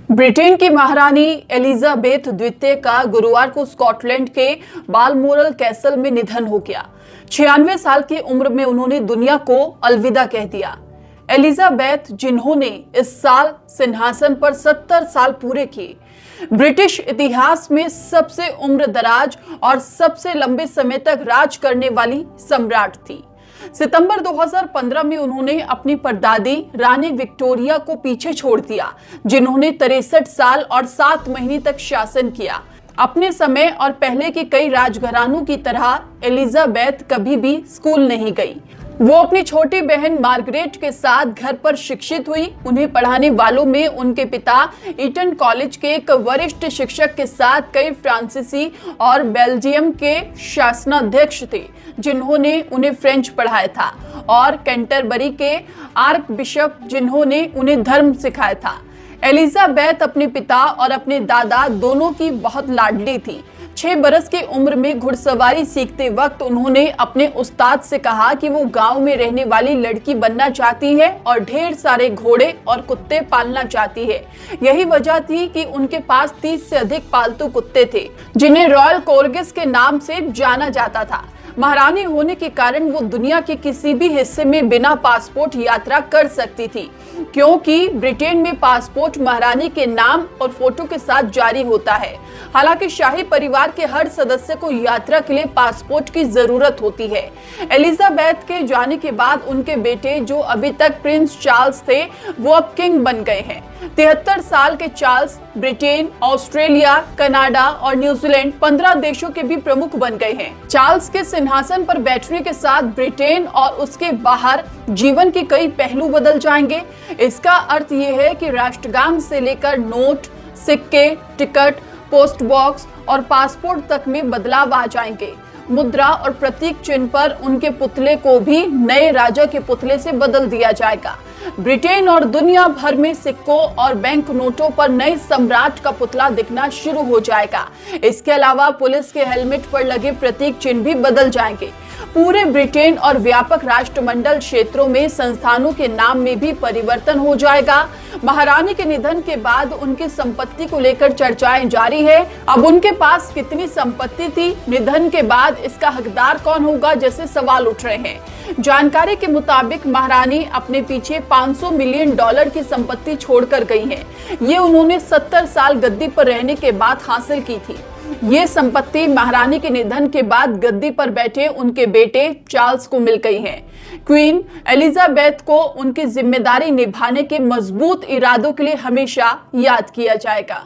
Britain की महारानी Elizabeth द्वितीय का गुरुवार को स्कॉटलैंड के बालमोरल कैसल में निधन हो गया। 96 साल की उम्र में उन्होंने दुनिया को अलविदा कह दिया। एलिजाबेथ, जिन्होंने इस साल सिंहासन पर 70 साल पूरे किए, ब्रिटिश इतिहास में सबसे उम्र दराज और सबसे लंबे समय तक राज करने वाली सम्राट थी। सितंबर 2015 में उन्होंने अपनी परदादी रानी विक्टोरिया को पीछे छोड़ दिया, जिन्होंने 63 साल और 7 महीने तक शासन किया। अपने समय और पहले के कई राजघरानों की तरह एलिजाबेथ कभी भी स्कूल नहीं गई। वो अपनी छोटी बहन मार्गरेट के साथ घर पर शिक्षित हुई। उन्हें पढ़ाने वालों में उनके पिता ईटन कॉलेज के एक वरिष्ठ शिक्षक के साथ कई फ्रांसीसी और बेल्जियम के शासनाध्यक्ष थे, जिन्होंने उन्हें फ्रेंच पढ़ाया था, और कैंटरबरी के आर्क बिशप, जिन्होंने उन्हें धर्म सिखाया था। एलिजाबेथ अपने पिता और अपने दादा दोनों की बहुत लाडली थी। 6 बरस की उम्र में घुड़सवारी सीखते वक्त उन्होंने अपने उस्ताद से कहा कि वो गांव में रहने वाली लड़की बनना चाहती है और ढेर सारे घोड़े और कुत्ते पालना चाहती है। यही वजह थी कि उनके पास 30 से अधिक पालतू कुत्ते थे, जिन्हें रॉयल कोर्गिस के नाम से जाना जाता था। महारानी होने के कारण वो दुनिया के किसी भी हिस्से में बिना पासपोर्ट यात्रा कर सकती थी, क्योंकि ब्रिटेन में पासपोर्ट महारानी के नाम और फोटो के साथ जारी होता है। हालांकि शाही परिवार के हर सदस्य को यात्रा के लिए पासपोर्ट की जरूरत होती है। एलिजाबेथ के जाने के बाद उनके बेटे, जो अभी तक प्रिंस चार्ल्स थे, वो अब किंग बन गए हैं। 73 साल के चार्ल्स ब्रिटेन, ऑस्ट्रेलिया, कनाडा और न्यूजीलैंड 15 देशों के भी प्रमुख बन गए हैं। चार्ल्स के सिंहासन पर बैठने के साथ ब्रिटेन और उसके बाहर जीवन के कई पहलू बदल जाएंगे। इसका अर्थ यह है कि राष्ट्रगान से लेकर नोट, सिक्के, टिकट, पोस्ट बॉक्स और पासपोर्ट तक में बदलाव आ जाएंगे। मुद्रा और प्रतीक चिन्ह पर उनके पुतले को भी नए राजा के पुतले से बदल दिया जाएगा। ब्रिटेन और दुनिया भर में सिक्कों और बैंक नोटों पर नए सम्राट का पुतला दिखना शुरू हो जाएगा। इसके अलावा पुलिस के हेलमेट पर लगे प्रतीक चिन्ह भी बदल जाएंगे। पूरे ब्रिटेन और व्यापक राष्ट्रमंडल क्षेत्रों में संस्थानों के नाम में भी परिवर्तन हो जाएगा। महारानी के निधन के बाद उनकी संपत्ति को लेकर चर्चाएं जारी है। अब उनके पास कितनी संपत्ति थी, निधन के बाद इसका हकदार कौन होगा, जैसे सवाल उठ रहे हैं। जानकारी के मुताबिक महारानी अपने पीछे $500 मिलियन की संपत्ति छोड़कर गई हैं। ये उन्होंने 70 साल गद्दी पर रहने के बाद हासिल की थी। ये संपत्ति महारानी के निधन के बाद गद्दी पर बैठे उनके बेटे चार्ल्स को मिल गई है। क्वीन एलिजाबेथ को उनकी जिम्मेदारी निभाने के मजबूत इरादों के लिए हमेशा याद किया जाएगा।